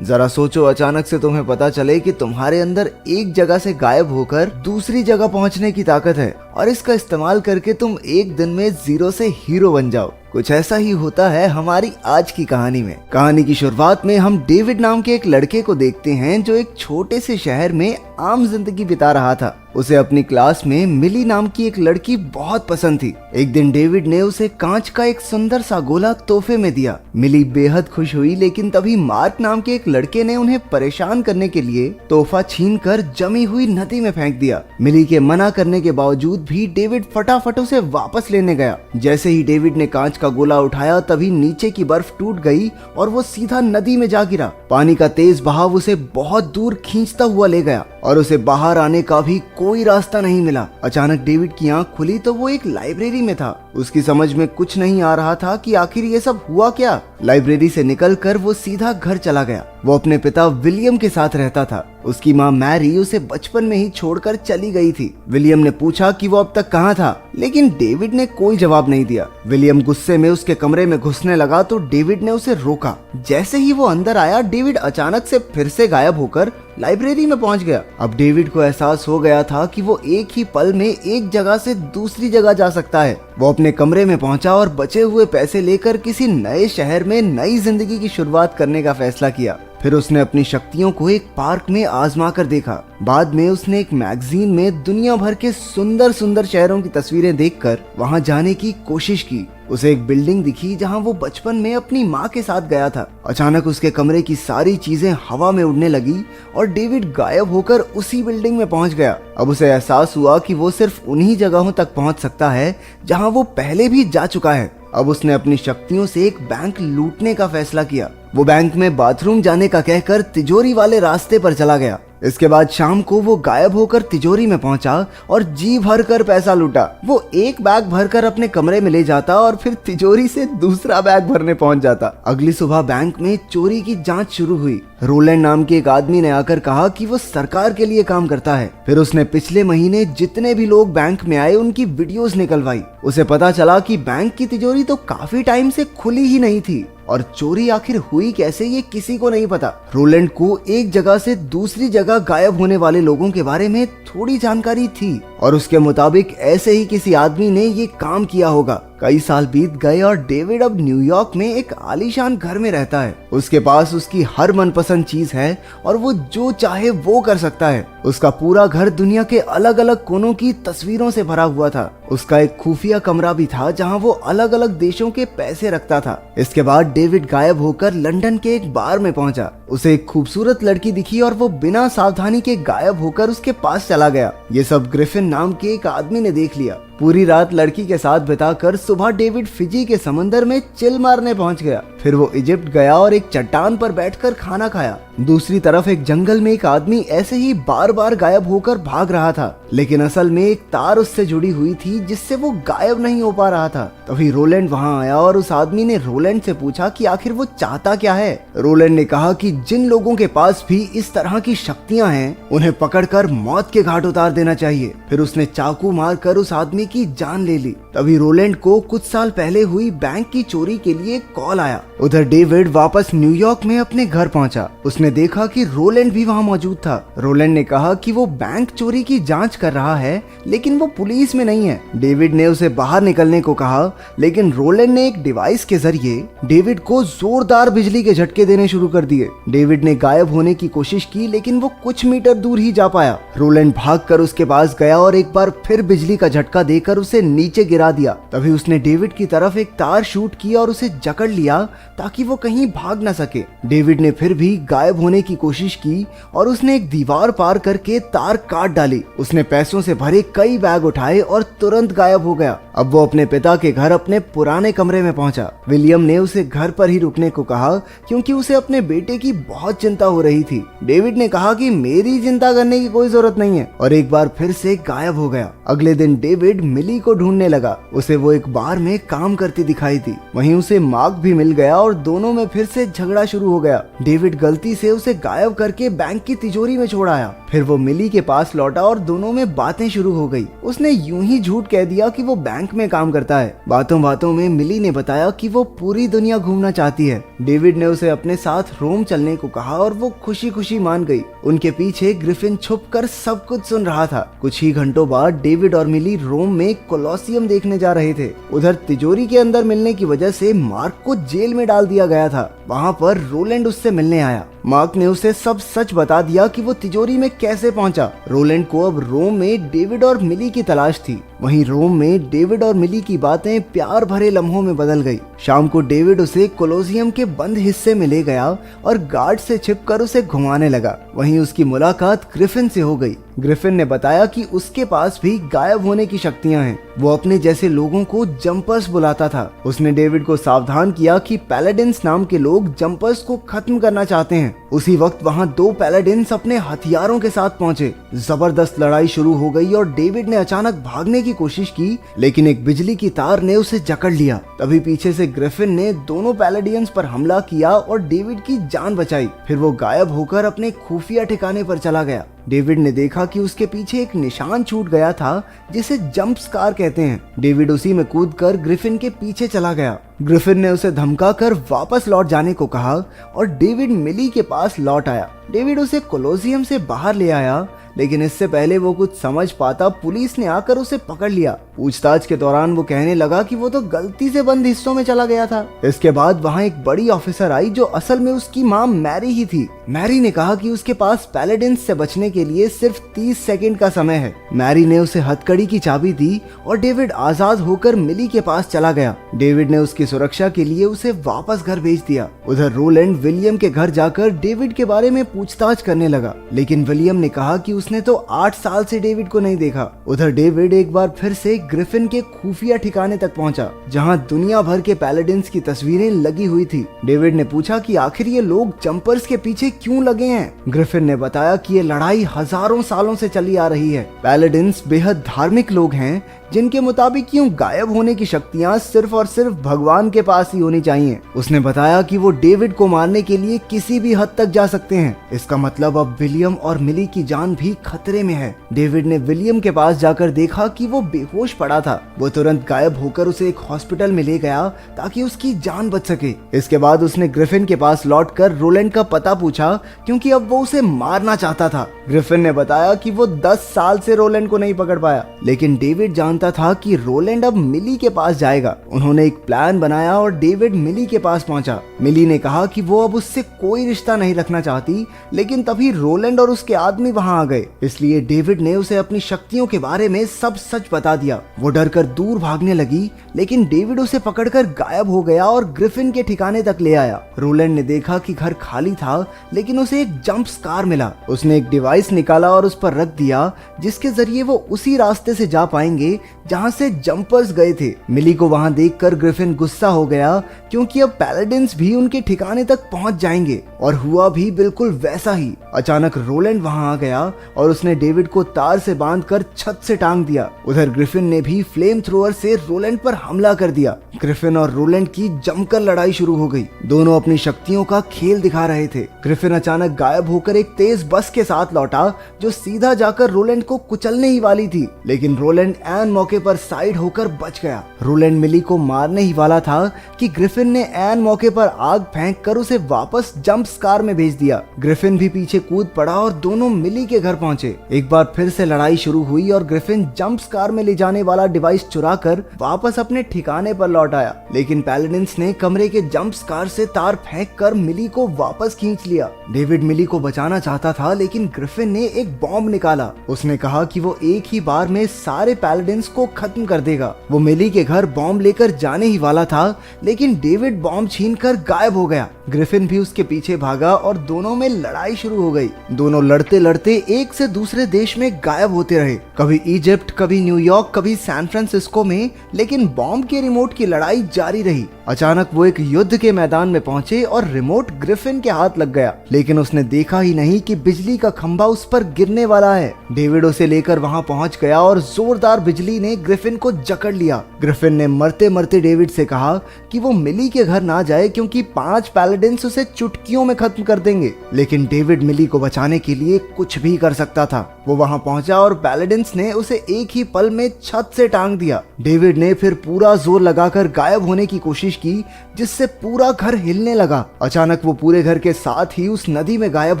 जरा सोचो, अचानक से तुम्हें पता चले कि तुम्हारे अंदर एक जगह से गायब होकर दूसरी जगह पहुंचने की ताकत है और इसका इस्तेमाल करके तुम एक दिन में जीरो से हीरो बन जाओ। कुछ ऐसा ही होता है हमारी आज की कहानी में। कहानी की शुरुआत में हम डेविड नाम के एक लड़के को देखते हैं जो एक छोटे से शहर में आम जिंदगी बिता रहा था। उसे अपनी क्लास में मिली नाम की एक लड़की बहुत पसंद थी। एक दिन डेविड ने उसे कांच का एक सुंदर सा गोला तोहफे में दिया। मिली बेहद खुश हुई, लेकिन तभी मार्क नाम के एक लड़के ने उन्हें परेशान करने के लिए तोहफा छीनकर जमी हुई नदी में फेंक दिया। मिली के मना करने के बावजूद भी डेविड फटाफट उसे वापस लेने गया। जैसे ही डेविड ने कांच का गोला उठाया तभी नीचे की बर्फ टूट गई और वो सीधा नदी में जा गिरा। पानी का तेज बहाव उसे बहुत दूर खींचता हुआ ले गया और उसे बाहर आने का भी कोई रास्ता नहीं मिला। अचानक डेविड की आंख खुली तो वो एक लाइब्रेरी में था। उसकी समझ में कुछ नहीं आ रहा था कि आखिर ये सब हुआ क्या। लाइब्रेरी से निकलकर वो सीधा घर चला गया। वो अपने पिता विलियम के साथ रहता था। उसकी माँ मैरी उसे बचपन में ही छोड़कर चली गई थी। विलियम ने पूछा कि वो अब तक कहाँ था, लेकिन डेविड ने कोई जवाब नहीं दिया। विलियम गुस्से में उसके कमरे में घुसने लगा तो डेविड ने उसे रोका। जैसे ही वो अंदर आया, डेविड अचानक से फिर से गायब होकर लाइब्रेरी में पहुंच गया। अब डेविड को एहसास हो गया था कि वो एक ही पल में एक जगह से दूसरी जगह जा सकता है। वो अपने कमरे में पहुंचा और बचे हुए पैसे लेकर किसी नए शहर में नई जिंदगी की शुरुआत करने का फैसला किया। फिर उसने अपनी शक्तियों को एक पार्क में आजमा कर देखा। बाद में उसने एक मैगजीन में दुनिया भर के सुंदर सुंदर शहरों की तस्वीरें देखकर वहां जाने की कोशिश की। उसे एक बिल्डिंग दिखी जहां वो बचपन में अपनी माँ के साथ गया था। अचानक उसके कमरे की सारी चीजें हवा में उड़ने लगी और डेविड गायब होकर उसी बिल्डिंग में पहुंच गया। अब उसे एहसास हुआ कि वो सिर्फ उन्हीं जगहों तक पहुंच सकता है जहां वो पहले भी जा चुका है। अब उसने अपनी शक्तियों से एक बैंक लूटने का फैसला किया। वो बैंक में बाथरूम जाने का कहकर तिजोरी वाले रास्ते पर चला गया। इसके बाद शाम को वो गायब होकर तिजोरी में पहुंचा और जी भर कर पैसा लूटा। वो एक बैग भरकर अपने कमरे में ले जाता और फिर तिजोरी से दूसरा बैग भरने पहुंच जाता। अगली सुबह बैंक में चोरी की जांच शुरू हुई। रोलैंड नाम के एक आदमी ने आकर कहा कि वो सरकार के लिए काम करता है। फिर उसने पिछले महीने जितने भी लोग बैंक में आए उनकी वीडियोस निकलवाई। उसे पता चला कि बैंक की तिजोरी तो काफी टाइम से खुली ही नहीं थी और चोरी आखिर हुई कैसे ये किसी को नहीं पता। रोलैंड को एक जगह से दूसरी जगह गायब होने वाले लोगों के बारे में थोड़ी जानकारी थी और उसके मुताबिक ऐसे ही किसी आदमी ने ये काम किया होगा। कई साल बीत गए और डेविड अब न्यूयॉर्क में एक आलीशान घर में रहता है। उसके पास उसकी हर मनपसंद चीज है और वो जो चाहे वो कर सकता है। उसका पूरा घर दुनिया के अलग अलग कोनों की तस्वीरों से भरा हुआ था। उसका एक खुफिया कमरा भी था जहां वो अलग अलग देशों के पैसे रखता था। इसके बाद डेविड गायब होकर लंदन के एक बार में पहुंचा। उसे एक खूबसूरत लड़की दिखी और वो बिना सावधानी के गायब होकर उसके पास चला गया। ये सब ग्रिफिन नाम के एक आदमी ने देख लिया। पूरी रात लड़की के साथ बिताकर सुबह डेविड फिजी के समंदर में चिल मारने पहुंच गया। फिर वो इजिप्ट गया और एक चट्टान पर बैठकर खाना खाया। दूसरी तरफ एक जंगल में एक आदमी ऐसे ही बार बार गायब होकर भाग रहा था, लेकिन असल में एक तार उससे जुड़ी हुई थी जिससे वो गायब नहीं हो पा रहा था। तभी रोलैंड वहां आया और उस आदमी ने रोलैंड से पूछा कि आखिर वो चाहता क्या है। रोलैंड ने कहा कि जिन लोगों के पास भी इस तरह की शक्तियां हैं उन्हें पकड़कर मौत के घाट उतार देना चाहिए। फिर उसने चाकू मारकर उस आदमी की जान ले ली। तभी रोलैंड को कुछ साल पहले हुई बैंक की चोरी के लिए कॉल आया। उधर डेविड वापस न्यूयॉर्क में अपने घर पहुंचा। उसने देखा कि रोलैंड भी वहां मौजूद था। रोलैंड ने कहा कि वो बैंक चोरी की जांच कर रहा है, लेकिन वो पुलिस में नहीं है। डेविड ने उसे बाहर निकलने को कहा, लेकिन रोलैंड ने एक डिवाइस के जरिए डेविड को जोरदार बिजली के झटके देने शुरू कर दिए। डेविड ने गायब होने की कोशिश की, लेकिन वो कुछ मीटर दूर ही जा पाया। रोलैंड भागकर उसके पास गया और एक बार फिर बिजली का झटका देकर उसे नीचे गिरा दिया। तभी उसने डेविड की तरफ एक तार शूट किया और उसे जकड़ लिया ताकि वो कहीं भाग न सके। डेविड ने फिर भी गायब होने की कोशिश की और उसने एक दीवार पार करके तार काट डाली। उसने पैसों से भरे कई बैग उठाए और तुरंत गायब हो गया। अब वो अपने पिता के घर अपने पुराने कमरे में पहुंचा। विलियम ने उसे घर पर ही रुकने को कहा क्योंकि उसे अपने बेटे की बहुत चिंता हो रही थी। डेविड ने कहा कि मेरी चिंता करने की कोई जरूरत नहीं है और एक बार फिर से गायब हो गया। अगले दिन डेविड मिली को ढूंढने लगा। उसे वो एक बार में काम करती दिखाई थी। वहीं उसे मार्क भी मिल गया और दोनों में फिर से झगड़ा शुरू हो गया। डेविड गलती से उसे गायब करके बैंक की तिजोरी में छोड़ आया। फिर वो मिली के पास लौटा और दोनों में बातें शुरू हो गई। उसने यूं ही झूठ कह दिया कि वो बैंक में काम करता है। बातों बातों में मिली ने बताया कि वो पूरी दुनिया घूमना चाहती है। डेविड ने उसे अपने साथ रोम चलने को कहा और वो खुशी खुशी मान गई। उनके पीछे ग्रिफिन छुपकर सब कुछ सुन रहा था। कुछ ही घंटों बाद डेविड और मिली रोम में कोलोसियम देखने जा रहे थे। उधर तिजोरी के अंदर मिलने की वजह से मार्क को जेल में डाल दिया गया था। वहाँ पर रोलैंड उससे मिलने आया। मार्क ने उसे सब सच बता दिया कि वो तिजोरी में कैसे पहुंचा। रोलैंड को अब रोम में डेविड और मिली की तलाश थी। वहीं रोम में डेविड और मिली की बातें प्यार भरे लम्हों में बदल गई। शाम को डेविड उसे कोलोसियम के बंद हिस्से में ले गया और गार्ड से छिपकर उसे घुमाने लगा। वहीं उसकी मुलाकात ग्रिफिन से हो गई। ग्रिफिन ने बताया कि उसके पास भी गायब होने की शक्तियां हैं। वो अपने जैसे लोगों को जंपर्स बुलाता था। उसने डेविड को सावधान किया कि पैलेडिन्स नाम के लोग जंपर्स को खत्म करना चाहते हैं। उसी वक्त वहां 2 पैलेडिन्स अपने हथियारों के साथ पहुंचे। जबरदस्त लड़ाई शुरू हो गई और डेविड ने अचानक भागने की कोशिश की, लेकिन एक बिजली की तार ने उसे जकड़ लिया। तभी पीछे से ग्रिफिन ने दोनों पैलेडियंस पर हमला किया और डेविड की जान बचाई। फिर वो गायब होकर अपने खुफिया ठिकाने पर चला गया। डेविड ने देखा कि उसके पीछे एक निशान छूट गया था जिसे जंप स्कार कहते हैं। डेविड उसी में कूदकर ग्रिफिन के पीछे चला गया। ग्रिफिन ने उसे धमकाकर वापस लौट जाने को कहा और डेविड मिली के पास लौट आया। डेविड उसे कोलोसियम से बाहर ले आया, लेकिन इससे पहले वो कुछ समझ पाता पुलिस ने आकर उसे पकड़ लिया। पूछताछ के दौरान वो कहने लगा कि वो तो गलती से बंद हिस्सों में चला गया था। इसके बाद वहाँ एक बड़ी ऑफिसर आई जो असल में उसकी माँ मैरी ही थी। मैरी ने कहा कि उसके पास पैलेडिन्स से बचने के लिए सिर्फ 30 सेकंड का समय है। मैरी ने उसे हथकड़ी की चाबी दी और डेविड आजाद होकर मिली के पास चला गया। डेविड ने उसकी सुरक्षा के लिए उसे वापस घर भेज दिया। उधर रोलैंड विलियम के घर जाकर डेविड के बारे में पूछताछ करने लगा, लेकिन विलियम ने कहा कि उसने तो 8 साल से डेविड को नहीं देखा। उधर डेविड एक बार फिर से ग्रिफिन के खुफिया ठिकाने तक पहुंचा, जहां दुनिया भर के पैलेडिन्स की तस्वीरें लगी हुई थी। डेविड ने पूछा कि आखिर ये लोग जंपर्स के पीछे क्यों लगे हैं। ग्रिफिन ने बताया कि ये लड़ाई हजारों सालों से चली आ रही है। पैलेडिन्स बेहद धार्मिक लोग हैं, जिनके मुताबिक यूं गायब होने की शक्तियां सिर्फ और सिर्फ भगवान के पास ही होनी चाहिए। उसने बताया कि वो डेविड को मारने के लिए किसी भी हद तक जा सकते हैं। इसका मतलब अब विलियम और मिली की जान भी खतरे में है। डेविड ने विलियम के पास जाकर देखा कि वो बेहोश पड़ा था। वो तुरंत गायब होकर उसे एक हॉस्पिटल में ले गया ताकि उसकी जान बच सके। इसके बाद उसने ग्रिफिन के पास लौटकर रोलैंड का पता पूछा, क्योंकि अब वो उसे मारना चाहता था। ग्रिफिन ने बताया कि वो 10 साल से रोलैंड को नहीं पकड़ पाया, लेकिन डेविड जानता था कि रोलैंड अब मिली के पास जाएगा। उन्होंने एक प्लान बनाया और डेविड मिली के पास पहुंचा। मिली ने कहा कि वो अब उससे कोई रिश्ता नहीं रखना चाहती, लेकिन तभी रोलैंड और उसके आदमी वहां आ गए। इसलिए डेविड ने उसे अपनी शक्तियों के बारे में सब सच बता दिया। वो डरकर दूर भागने लगी, लेकिन डेविड उसे पकड़कर गायब हो गया और ग्रिफिन के ठिकाने तक ले आया। रोलैंड ने देखा कि घर खाली था, लेकिन उसे एक जंप स्कार मिला। उसने एक डिवाइस निकाला और उस पर रख दिया, जिसके जरिए वो उसी रास्ते से जा पाएंगे जहां से जंपर्स गए थे। मिली को वहां देखकर ग्रिफिन गुस्सा हो गया, क्योंकि अब पैलेडिन्स भी उनके ठिकाने तक पहुंच जाएंगे, और हुआ भी बिल्कुल वैसा ही। अचानक रोलैंड वहां आ गया और उसने डेविड को तार से बांधकर छत से टांग दिया। उधर ग्रिफिन ने भी फ्लेम थ्रोअर से रोलैंड पर हमला कर दिया। ग्रिफिन और रोलैंड की जमकर लड़ाई शुरू हो गई। दोनों अपनी शक्तियों का खेल दिखा रहे थे। ग्रिफिन अचानक गायब होकर एक तेज बस के साथ लौटा, जो सीधा जाकर रोलैंड को कुचलने ही वाली थी, लेकिन रोलैंड ऐन मौके पर साइड होकर बच गया। रोलैंड मिली को मारने ही वाला था कि ग्रिफिन ने ऐन मौके पर आग फेंक कर उसे वापस जंप स्कार में भेज दिया। ग्रिफिन भी पीछे कूद पड़ा और दोनों मिली के घर पहुंचे। एक बार फिर से लड़ाई शुरू हुई और ग्रिफिन जंप स्कार में ले जाने वाला डिवाइस चुराकर वापस अपने ठिकाने पर लौट आया, लेकिन पैलेडिन्स ने कमरे के जंप स्कार से तार फेंक कर मिली को वापस खींच लिया। डेविड मिली को बचाना चाहता था, लेकिन ग्रिफिन ने एक बॉम्ब निकाला। उसने कहा कि वो एक ही बार में सारे पैलेडिन्स को खत्म कर देगा। वो मिली के घर बॉम्ब लेकर जाने ही वाला था, लेकिन डेविड बॉम्ब छीनकर गायब हो गया। ग्रिफिन भी उसके पीछे भागा और दोनों में लड़ाई शुरू हो गई। दोनों लड़ते लड़ते एक से दूसरे देश में गायब होते रहे, कभी इजिप्ट, कभी न्यूयॉर्क, कभी सैन फ्रांसिस्को में, लेकिन बॉम्ब के रिमोट की लड़ाई जारी रही। अचानक वो एक युद्ध के मैदान में पहुंचे और रिमोट ग्रिफिन के हाथ लग गया, लेकिन उसने देखा ही नहीं कि बिजली का खंभा उस पर गिरने वाला है। डेविड उसे लेकर वहां पहुंच गया और जोरदार बिजली ने ग्रिफिन को जकड़ लिया। ग्रिफिन ने मरते मरते डेविड से कहा कि वो मिली के घर ना जाए, क्योंकि 5 पैलेडिन्स पैलेडिन्स उसे चुटकियों में खत्म कर देंगे। लेकिन डेविड मिली को बचाने के लिए कुछ भी कर सकता था। वो वहां पहुंचा और पैलेडिन्स ने उसे एक ही पल में छत से टांग दिया। डेविड ने फिर पूरा जोर लगाकर गायब होने की कोशिश की, जिससे पूरा घर हिलने लगा। अचानक वो पूरे घर के साथ ही उस नदी में गायब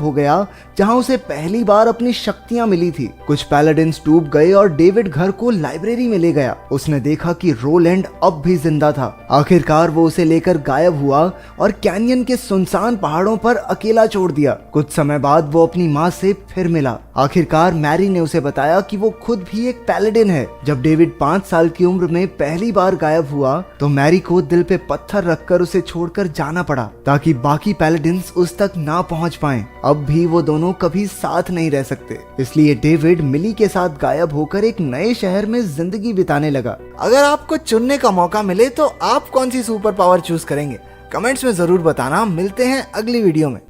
हो गया जहां उसे पहली बार अपनी शक्तियां मिली थी। कुछ पैलेडिन्स डूब गए और डेविड घर को लाइब्रेरी में ले गया। उसने देखा कि रोलैंड अब भी जिंदा था। आखिरकार वो उसे लेकर गायब हुआ और कैनियन के सुनसान पहाड़ों पर अकेला छोड़ दिया। कुछ समय बाद वो अपनी माँ से फिर मिला। आखिरकार मैरी ने उसे बताया कि वो खुद भी एक पैलेडिन है। जब डेविड 5 साल की उम्र में पहली बार गायब हुआ तो मैरी को दिल पे पत्थर रखकर उसे छोड़कर जाना पड़ा ताकि बाकी पैलेडिन्स उस तक ना पहुंच पाएं। अब भी वो दोनों कभी साथ नहीं रह सकते, इसलिए डेविड मिली के साथ गायब होकर एक नए शहर में जिंदगी बिताने लगा। अगर आपको चुनने का मौका मिले तो आप कौन सी सुपर पावर चूज करेंगे? कमेंट्स में जरूर बताना। मिलते हैं अगली वीडियो में।